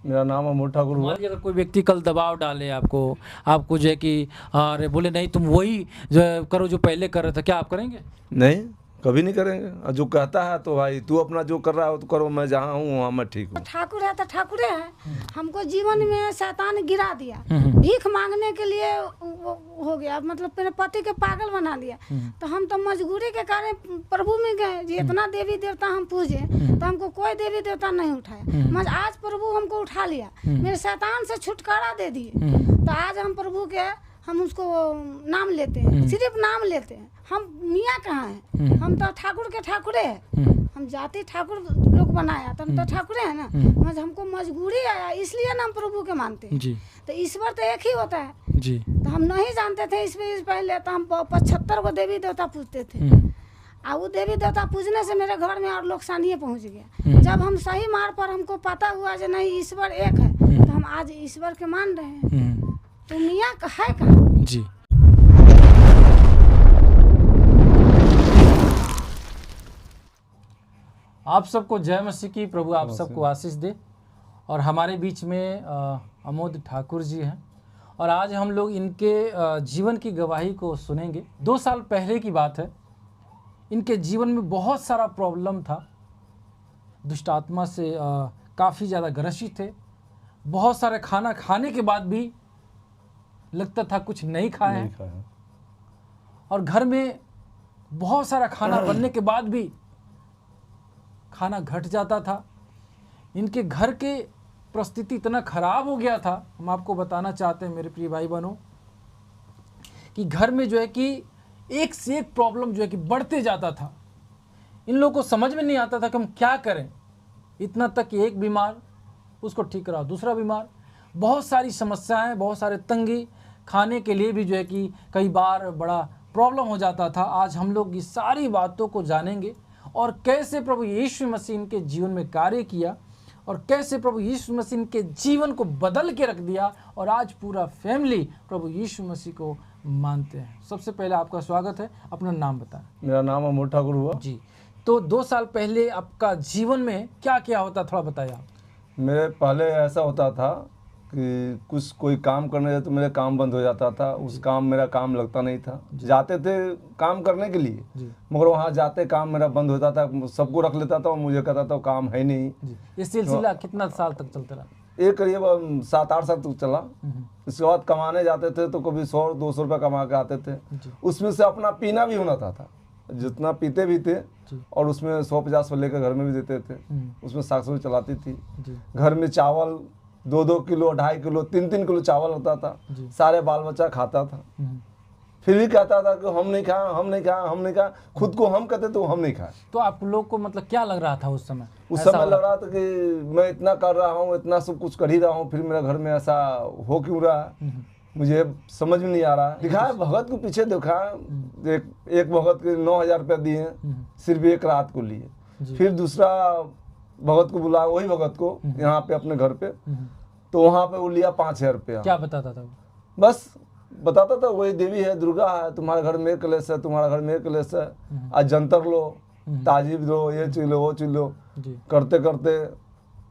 मेरा नाम अमोल ठाकुर हुआ। मान लीजिए अगर कोई व्यक्ति कल दबाव डाले आपको जो है कि अरे बोले नहीं तुम वही जो करो जो पहले कर रहे थे, क्या आप करेंगे? नहीं, कभी नहीं करेंगे। और जो कहता है तो भाई तू अपना जो कर रहा हो तो करो, मैं जहाँ हूँ वहाँ मैं ठीक हूँ। ठाकुर है तो ठाकुर है। हमको जीवन में शैतान गिरा दिया, भीख मांगने के लिए हो गया, मतलब मेरे पति के पागल बना दिया। तो हम तो मजबूरी के कारण प्रभु में गए जी, इतना देवी देवता हम पूजे तो हमको कोई देवी देवता नहीं उठाया। मगर आज प्रभु हमको उठा लिया, मेरे शैतान से छुटकारा दे दिए। तो आज हम प्रभु के हम उसको नाम लेते हैं, सिर्फ नाम लेते हैं। हम मियाँ कहाँ हैं, हम तो ठाकुर के ठाकुरे हैं। हम जाति ठाकुर लोग बनाया तो हम तो ठाकुरे हैं ना। मगर हमको मजबूरी आया, इसलिए ना हम प्रभु के मानते हैं जी। तो ईश्वर तो एक ही होता है जी। तो हम नहीं जानते थे इसमें पहले, तो हम 75 को देवी देवता पूजते थे। और वो देवी देवता पूजने से मेरे घर में और लोग सानिए पहुँच गया। जब हम सही मार्ग पर हमको पता हुआ जो नहीं ईश्वर एक है तो हम आज ईश्वर के मान रहे हैं। तो मियाँ है कहाँ जी। आप सबको जय मसीह की, प्रभु आप सबको आशीष दे। और हमारे बीच में अमोद ठाकुर जी हैं और आज हम लोग इनके जीवन की गवाही को सुनेंगे। 2 साल पहले की बात है, इनके जीवन में बहुत सारा प्रॉब्लम था, दुष्ट आत्मा से काफ़ी ज़्यादा ग्रसित थे। बहुत सारे खाना खाने के बाद भी लगता था कुछ नहीं खाया है, और घर में बहुत सारा खाना बनने के बाद भी खाना घट जाता था। इनके घर के परिस्थिति इतना खराब हो गया था, हम आपको बताना चाहते हैं मेरे प्रिय भाई बहनों, कि घर में जो है कि एक से एक प्रॉब्लम जो है कि बढ़ते जाता था। इन लोगों को समझ में नहीं आता था कि हम क्या करें। इतना तक कि एक बीमार, उसको ठीक कराओ, दूसरा बीमार, बहुत सारी समस्याएं, बहुत सारे तंगी, खाने के लिए भी जो है कि कई बार बड़ा प्रॉब्लम हो जाता था। आज हम लोग इस सारी बातों को जानेंगे और कैसे प्रभु यीशु मसीह इनके जीवन में कार्य किया और कैसे प्रभु यीशु मसीह के जीवन को बदल के रख दिया और आज पूरा फैमिली प्रभु यीशु मसीह को मानते हैं। सबसे पहले आपका स्वागत है, अपना नाम बताएं। मेरा नाम अमोल ठाकुर हुआ जी। तो 2 साल पहले आपका जीवन में क्या क्या होता, थोड़ा बताइए आप। मेरे पहले ऐसा होता था कि कुछ कोई काम करने जाए तो मेरे काम बंद हो जाता था। उस काम मेरा काम लगता नहीं था। जाते थे काम करने के लिए, मगर वहाँ जाते काम मेरा बंद होता था। सबको रख लेता था और मुझे कहता था काम है नहीं। ये सिलसिला कितना साल तक चलता रहा? ये करीब 7-8 साल तक चला। इसके बाद कमाने जाते थे तो कभी 100-200 रुपये कमा के आते थे। उसमें से अपना पीना भी होना था, जितना पीते भी थे और उसमें 100-50 लेकर घर में भी देते थे। उसमें साग सब्जी चलाती थी। घर में चावल 2-2 किलो, 2.5 किलो, 3-3 किलो चावल होता था। सारे बाल बच्चा खाता था। फिर भी कहता था कि हम नहीं खाए, हम नहीं खाए, हम नहीं खाए। खुद को हम कहते तो हम नहीं खाए। तो आप लोग को मतलब क्या लग रहा था उस समय? उस समय लग रहा था कि मैं इतना कर रहा हूँ, इतना सब कुछ कर ही रहा हूँ, फिर मेरे घर में ऐसा हो क्यों रहा है, मुझे समझ में नहीं आ रहा। दिखाया भगत को पीछे देखा, एक भगत के 9,000 रुपये दिए सिर्फ एक रात को लिए। फिर दूसरा भगत को बुलाया, वही भगत को यहाँ पे अपने घर पे, तो वहाँ पे वो लिया 5,000 रुपया। क्या बताता था? बस बताता था वही देवी है, दुर्गा है, तुम्हारे घर में कलेश है, तुम्हारा घर में कलेश है, आज जंतर लो, ताजीब दो, ये चीज लो, वो चीज लो। करते करते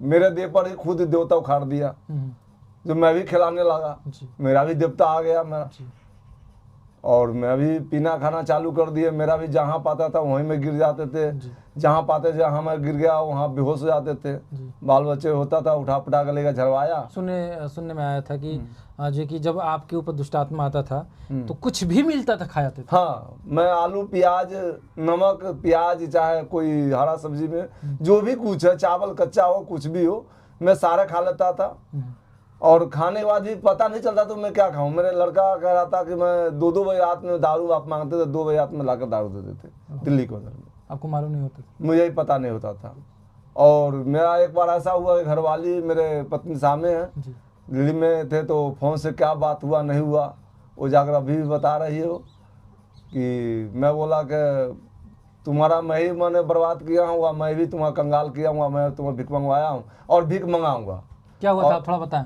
मेरे देह पर ही खुद देवता उखाड़ दिया, जो मैं भी खिलाने लगा। मेरा भी देवता आ गया मेरा, और मैं भी पीना खाना चालू कर दिए। मेरा भी जहाँ पाता था वहीं में गिर जाते थे, जहाँ पाते जहाँ मैं गिर गया वहाँ बेहोश हो जाते थे। बाल बच्चे होता था, उठा पटा कर लेकर झरवाया। सुनने में आया था कि जो कि जब आपके ऊपर दुष्ट आत्मा आता था तो कुछ भी मिलता था खाते थे। हाँ, मैं आलू प्याज, नमक प्याज, चाहे कोई हरा सब्जी में जो भी कुछ है, चावल कच्चा हो कुछ भी हो, मैं सारा खा लेता था। और खाने के बाद भी पता नहीं चलता तो मैं क्या खाऊं। मेरे लड़का कह रहा था कि मैं 2-2 बजे रात में दारू आप मांगते थे, 2 बजे रात में लाकर दारू दे देते दिल्ली को। आपको मालूम नहीं होता? मुझे ही पता नहीं होता था। और मेरा एक बार ऐसा हुआ, घरवाली मेरे पत्नी सामने है, दिल्ली में थे, तो फोन से क्या बात हुआ नहीं हुआ वो जाकर अभी भी बता रही हो कि मैं बोला कि तुम्हारा मैं ही मैंने बर्बाद किया हूँ, मैं भी तुम्हारा कंगाल किया हूँ, मैं तुम्हें भीख मंगवाया हूँ और भीख मंगाऊंगा। क्या हुआ था थोड़ा बताएं।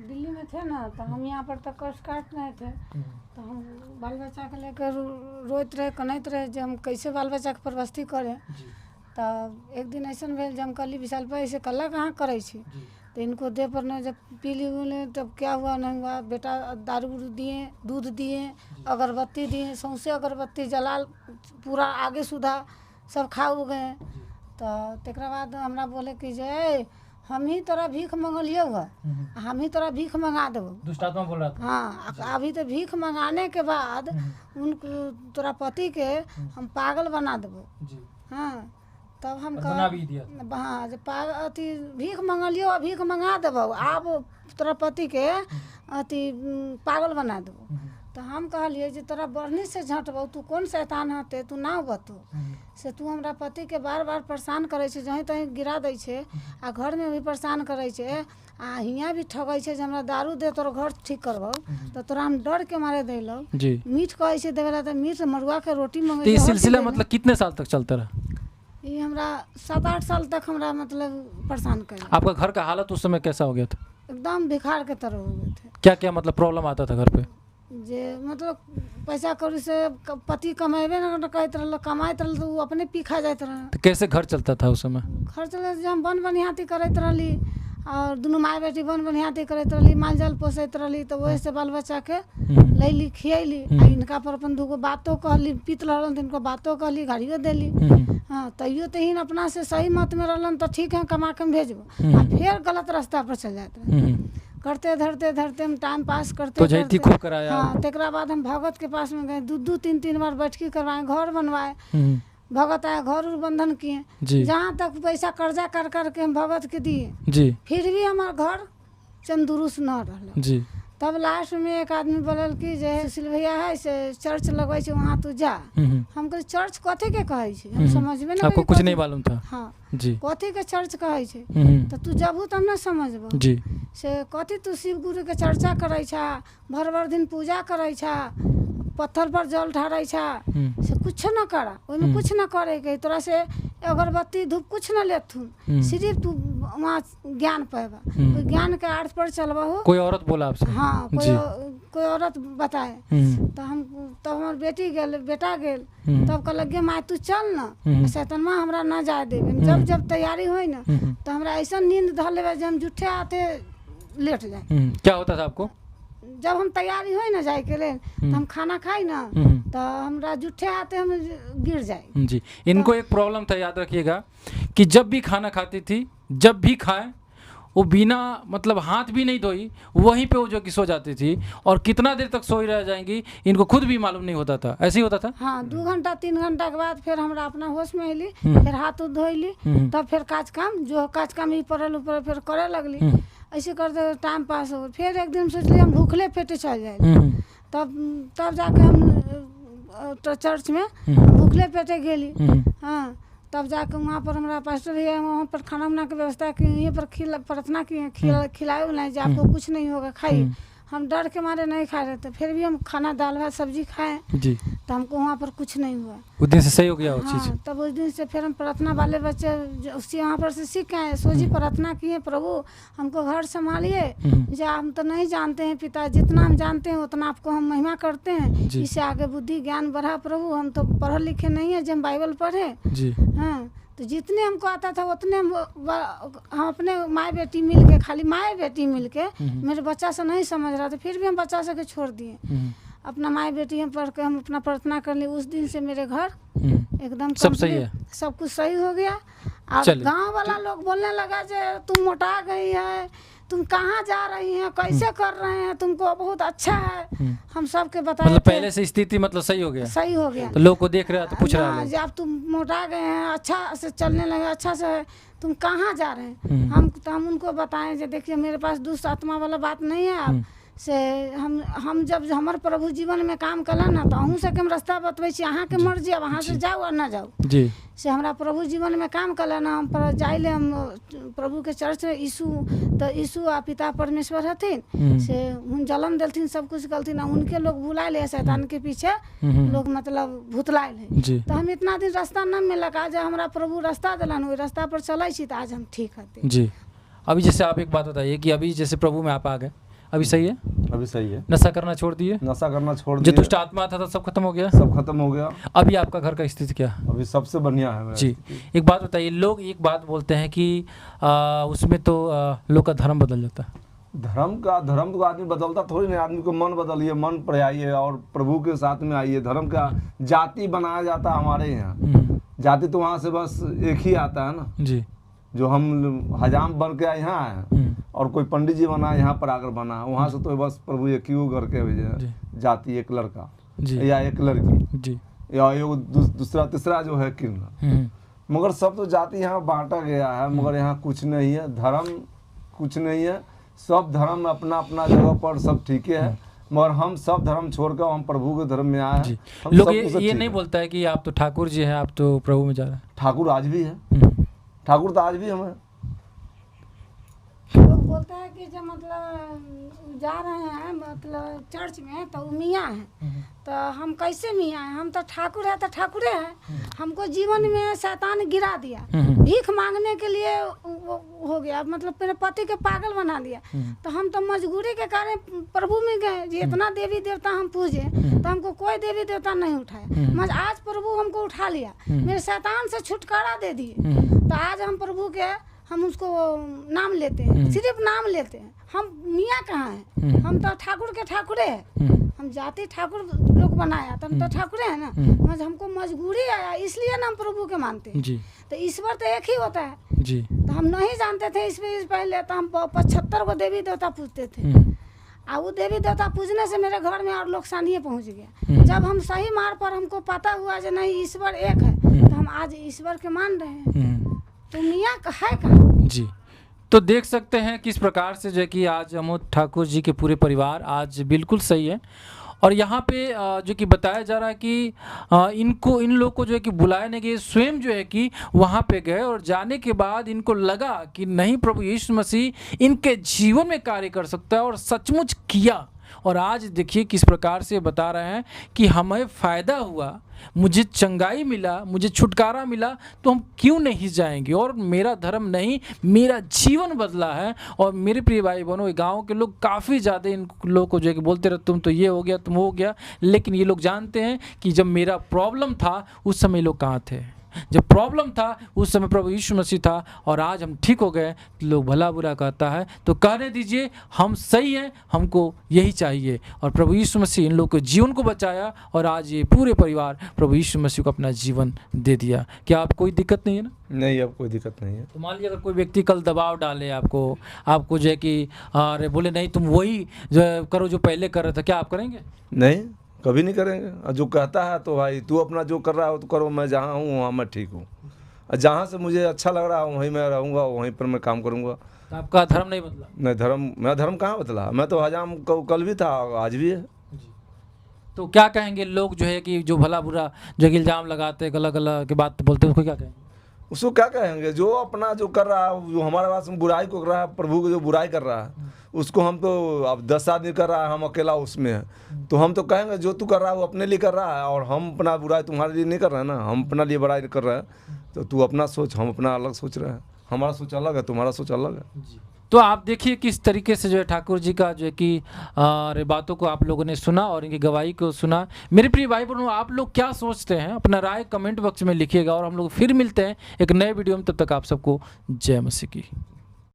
दिल्ली में थे ना, तो हम यहाँ पर तो कष्ट काट रहे थे, तो हम बाल बच्चा को लेकर रोते रहे, कनैत रहे जो हम कैसे बाल बच्चा के परवस्ती करें। तब एक दिन ऐसा भेल जब हम कहली विशाल भाई ऐसे कल्ला कहाँ करे छी, तो इनको देह पर न जब पी ली बोले तब क्या हुआ नहीं हुआ, बेटा दारू उरू दिए, दूध दिए, अगरबत्ती दिए, सौंसे अगरबत्ती जलाल पूरा आगे सुधा सब खा हो गए। तो तकरा बाद हमरा बोले कि जे हम ही तोरा भीख मंगलियो हुआ, हम ही तोरा भीख मंगा देबो। दुष्टात्मा बोल रहा था। हाँ, अभी तो भीख मंगाने के बाद उनको तोरा पति के हम पागल बना देबो। हाँ, तब हम बना भी दिया। हाँ, जब अथी भीख मंगलियो, भीख मंगा देबो, आप तोरा पति के अथी पागल बना देबो। तो हम कहलिए जे तोरा बढ़नी से झटबो, तू कौन शैतान हते, तू ना बतो से तू हमरा पति के बार बार परेशान करे छे, जहीं तहीं गिरा दै छे, आ घर में भी परेशान करे छे, आ हियाँ भी ठगै छे जे हमरा दारू दे तोर घर ठीक करबो। तो तोरा हम डर के मारे देलो मीठ कहै छे देवेला, तो मीठ मरुआ के रोटी मंगे। तो ये सिलसिला मतलब कितने साल तक चलता रहा? ये हमरा 7-8 साल तक हमरा मतलब परेशान कर। आपका घर का हालत उस समय कैसा हो गया था? एकदम भिखार के तरह हो गए थे। क्या क्या मतलब प्रॉब्लम आता था घर पे? जे मतलब पैसा कौड़ी से पति कमाएबे ना कहते रहल, कमाइत रहल तो वो अपने पी खा जाते रहे। तो कैसे घर चलता था उस समय? घर चले जब हम बन बनिहाती करते रहली, और दुनू माय बेटी बन बनिहाती करते रहली, माल जाल पोसैत रहली, तो वही से बाल बच्चा के लैली खियली। आ इनका पर अपन दूगो बातों कहली, पीत रहलन तो इनको बातों कहली, गाड़ियों देली। हाँ, तैयो तो इन अपना से सही मत में रहलन तो ठीक है, कमा के भेजबो, आ फिर गलत रास्ता पर चल जाते रहे। करते धरते हम टाइम पास करते तो जैती खूब कराया। हाँ, तकरा बाद हम भगत के पास में गए, 2-3 बार बैठकी करवाए, घर बनवाए। भगत आया, घर उर बंधन किए, जहाँ तक पैसा कर्जा कर करके हम भगत के दिए जी, फिर भी हमार घर चंदुरुस्त न रहा जी। तब लास्ट में एक आदमी बोलल कि जे सिलभैया है से चर्च लगवाई छे, वहाँ तू जा। हम कहे चर्च कथी के कहै छे, हम समझ में नहीं, आपको कुछ नहीं मालूम था। हाँ जी, कथी के चर्च कहै छे, तो तू जबू तब ना समझबो जी। से कथी तू शिव गुरु के चर्चा करै छा, भर दिन पूजा करै छा, पत्थर पर जल ढारै छा, से कुछ न करा, ओइमे कुछ न करे के, तोरा से अगरबत्ती धूप कुछ न लेथुन, सिर्फ तू वहाँ ज्ञान पाएबा, तो ज्ञान के अर्थ पर चलबा हो। कोई औरत बोला आपसे? हाँ, कोई औरत बताए। तो हम तब हमार बेटी गेल, बेटा गेल, तब कहलक गे माय तू चल ना, शैतानमा हमरा ना जाए देबे। जब तैयारी होई ना तो हमरा ऐसा नींद धर लेबे जे हम जुठे आते लेट जाए। क्या होता था आपको? जब हम तैयारी होई ना जाए के लिए, तो हम खाना खाई ना, तो हमरा जुठे आते हम गिर जाए जी। इनको एक प्रॉब्लम था, याद रखिएगा, कि जब भी खाना खाती थी, जब भी खाए वो बिना मतलब हाथ भी नहीं धोई वहीं पे वो जो कि सो जाती थी, और कितना देर तक सोई रह जाएंगी इनको खुद भी मालूम नहीं होता था। ऐसे ही होता था। हाँ, 2 घंटा 3 घंटा के बाद फिर हमरा अपना होश में अली, फिर हाथ धोइली, तब फिर काज काम जो काज काम ही पड़ल ऊपर फिर करे लगली। ऐसे करते टाइम पास हो। फिर एक दिन सोचली हम भूखले पेटे चल जाए, तब जाके हम चर्च में भूखले पेटे गेली। हाँ, तब जाकर वहाँ पर हमारा पास्टर भैया वहाँ पर खाना वाना की व्यवस्था की, यहीं पर प्रार्थना की, खिलाए उलाए जो आपको कुछ नहीं होगा खाइए। हम डर के मारे नहीं खा रहे थे, फिर भी हम खाना दाल भात सब्जी खाए जी, तो हमको वहाँ पर कुछ नहीं हुआ। उस दिन से सही हो गया वो चीज़। हाँ, तब उस दिन से फिर हम प्रार्थना वाले बच्चे उसी वहाँ पर से सीख आए, सोची प्रार्थना किए, प्रभु हमको घर संभालिए, जो हम तो नहीं जानते हैं पिता, जितना हम जानते हैं उतना आपको हम महिमा करते हैं, इससे आगे बुद्धि ज्ञान बढ़ा प्रभु। हम तो पढ़े लिखे नहीं है, जब हम बाइबल पढ़े जी। हाँ, तो जितने हमको आता था उतने हम अपने माँ बेटी मिल के, खाली माँ बेटी मिल के, मेरे बच्चा से नहीं समझ रहा था, फिर भी हम बच्चा से के छोड़ दिए। अपना माँ बेटी हम पढ़ के हम अपना प्रार्थना कर ली। उस दिन से मेरे घर एकदम सब सही है, सब कुछ सही हो गया। और गांव वाला लोग बोलने लगा जे तुम मोटा गई है, तुम कहाँ जा रही हैं, कैसे कर रहे हैं, तुमको बहुत अच्छा है। हम सबके बताए, मतलब पहले से स्थिति मतलब सही हो गया, सही हो गया। तो लोग को देख रहा तो पूछ रहा है जब तुम मोटा गए हैं, अच्छा से चलने लगे, अच्छा से, तुम कहाँ जा रहे हैं। हम उनको बताएं जे देखिए मेरे पास दुष्ट आत्मा वाला बात नहीं है, आप से हम जब हमारे प्रभु जीवन में काम कला ना, तो अहूँ से हम रास्ता बतबै छी, अहाँ के मर्जी, अब वहाँ से जाओ और ना जाओ जी। से हमारा प्रभु जीवन में काम कला ना, हम पर जाइले हम प्रभु के चर्च में, यीशु तो यीशु आ पिता परमेश्वर हथिन, से उन जन्म देलथिन, सब कुछ कलथिन, उनके लोग भुलाए ले, शैतान के पीछे लोग मतलब भुतलाए ले। तो हम इतना दिन रास्ता न मिलक, आज हमारा प्रभु रास्ता दिलन, वही रास्ता पर चलै छी, तो आज हम ठीक हथिन जी। अभी जैसे आप एक बात बताइए कि अभी जैसे प्रभु में आप आ गए, अभी सही है? अभी सही है। नशा करना छोड़ दिए? नशा करना छोड़ जो दिया, दुष्ट आत्मा था सब खत्म हो गया? सब खत्म हो गया। अभी आपका घर का स्थिति क्या है? अभी सबसे बढ़िया है मेरा जी। स्थिति। एक बात बताइए, लोग एक बात बोलते हैं कि उसमें तो लोग का धर्म बदल जाता है। धर्म तो आदमी बदलता थोड़ी नहीं, आदमी को मन बदलिए, मन पर आइए और प्रभु के साथ में आइए। धर्म का जाति बनाया जाता है हमारे यहाँ। जाति तो वहाँ से बस एक ही आता है ना, जी। जो हम हजाम बन के यहाँ आए और कोई पंडित जी बना यहाँ पर आकर बना, वहाँ से तो बस प्रभु एक ही घर के भेजे, जाति एक लड़का या एक लड़की जी, या दूसरा तीसरा जो है किरण। मगर सब तो जाति यहाँ बांटा गया है, मगर यहाँ कुछ नहीं है, धर्म कुछ नहीं है। सब धर्म अपना अपना जगह पर सब ठीक है, मगर हम सब धर्म छोड़कर हम प्रभु के धर्म में आए हैं। लोग ये नहीं बोलता है कि आप तो ठाकुर जी हैं, आप तो प्रभु में जा रहे हैं। ठाकुर आज भी है, ठाकुर तो आज भी हमें लोग बोलते हैं कि जब मतलब जा रहे हैं मतलब चर्च में तो वो मियाँ हैं, तो हम कैसे मियाँ हैं? हम तो ठाकुर है तो ठाकुरे हैं। हमको जीवन में शैतान गिरा दिया, भीख मांगने के लिए हो गया, मतलब मेरे पति के पागल बना दिया। तो हम तो मजबूरी के कारण प्रभु में गए जी, इतना देवी देवता हम पूजे तो हमको कोई देवी देवता नहीं उठाया, मगर आज प्रभु हमको उठा लिया, मेरे शैतान से छुटकारा दे दिए। तो आज हम प्रभु के हम उसको नाम लेते हैं, सिर्फ नाम लेते हैं। हम मियाँ कहाँ हैं? हम तो ठाकुर के ठाकुरे हैं। हम जाति ठाकुर लोग बनाया तो हम तो ठाकुरे हैं ना, मगर हमको मजबूरी आया इसलिए ना हम प्रभु के मानते हैं। तो ईश्वर तो एक ही होता है जी। तो हम नहीं जानते थे इसमें पहले, तो हम 75 को देवी देवता पूजते थे। और वो देवी देवता पूजने से मेरे घर में और लोग सानिए पहुँच गया। जब हम सही मार्ग पर हमको पता हुआ जो नहीं ईश्वर एक है, तो हम आज ईश्वर के मान रहे हैं। तो मियाँ है कहाँ? जी। तो देख सकते हैं किस प्रकार से जो है कि आज अमोद ठाकुर जी के पूरे परिवार आज बिल्कुल सही है। और यहाँ पे जो कि बताया जा रहा है कि इन लोग को जो है कि बुलाया नहीं गया, स्वयं जो है कि वहाँ पे गए और जाने के बाद इनको लगा कि नहीं प्रभु यीशु मसीह इनके जीवन में कार्य कर सकता है और सचमुच किया। और आज देखिए किस प्रकार से बता रहे हैं कि हमें फ़ायदा हुआ, मुझे चंगाई मिला, मुझे छुटकारा मिला, तो हम क्यों नहीं जाएंगे। और मेरा धर्म नहीं, मेरा जीवन बदला है। और मेरे प्रिय भाई बहनों, गांव के लोग काफ़ी ज़्यादा इन लोगों को जो है कि बोलते रहे तुम तो ये हो गया, तुम हो गया, लेकिन ये लोग जानते हैं कि जब मेरा प्रॉब्लम था उस समय लोग कहाँ थे। जब प्रॉब्लम था उस समय प्रभु यीशु मसीह था, और आज हम ठीक हो गए। लोग भला बुरा कहता है तो कहने दीजिए, हम सही हैं, हमको यही चाहिए। और प्रभु यीशु मसीह इन लोगों के जीवन को बचाया और आज ये पूरे परिवार प्रभु यीशु मसीह को अपना जीवन दे दिया। क्या आप कोई दिक्कत नहीं है ना? नहीं, अब कोई दिक्कत नहीं है। तो मान लीजिए अगर कोई व्यक्ति कल दबाव डाले आपको जो है कि अरे बोले नहीं तुम वही जो करो जो पहले कर रहे थे, क्या आप करेंगे? नहीं, कभी नहीं करेंगे। और जो कहता है तो भाई तू अपना जो कर रहा हो तो करो, मैं जहाँ हूँ वहाँ मैं ठीक हूँ, और जहाँ से मुझे अच्छा लग रहा है वहीं मैं रहूँगा, वहीं पर मैं काम करूँगा। तो आपका धर्म नहीं बदला? नहीं, मेरा धर्म कहाँ बदला। मैं तो हजाम कल भी था, आज भी है। तो क्या कहेंगे लोग जो है कि जो भला बुरा जो इल्ज़ाम लगाते गला गला की बात बोलते हैं, उसको क्या कहेंगे? उसको क्या कहेंगे? जो अपना जो कर रहा है, जो हमारे पास बुराई को कर रहा है, प्रभु को जो बुराई कर रहा है उसको हम तो अब 10 आदमी कर रहा है, हम अकेला उसमें है, तो हम तो कहेंगे जो तू कर रहा है वो अपने लिए कर रहा है, और हम अपना बुराई तुम्हारे लिए नहीं कर रहे हैं ना, हम अपना लिए बुराई कर रहे हैं। तो तू अपना सोच, हम अपना अलग सोच रहे हैं। हमारा सोच अलग है, तुम्हारा सोच अलग है। तो आप देखिए किस तरीके से जो है ठाकुर जी का जो है कि बातों को आप लोगों ने सुना और इनकी गवाही को सुना। मेरे प्रिय भाई बहनों, आप लोग क्या सोचते हैं अपना राय कमेंट बॉक्स में लिखिएगा, और हम लोग फिर मिलते हैं एक नए वीडियो में। तब तक आप सबको जय मसीह की।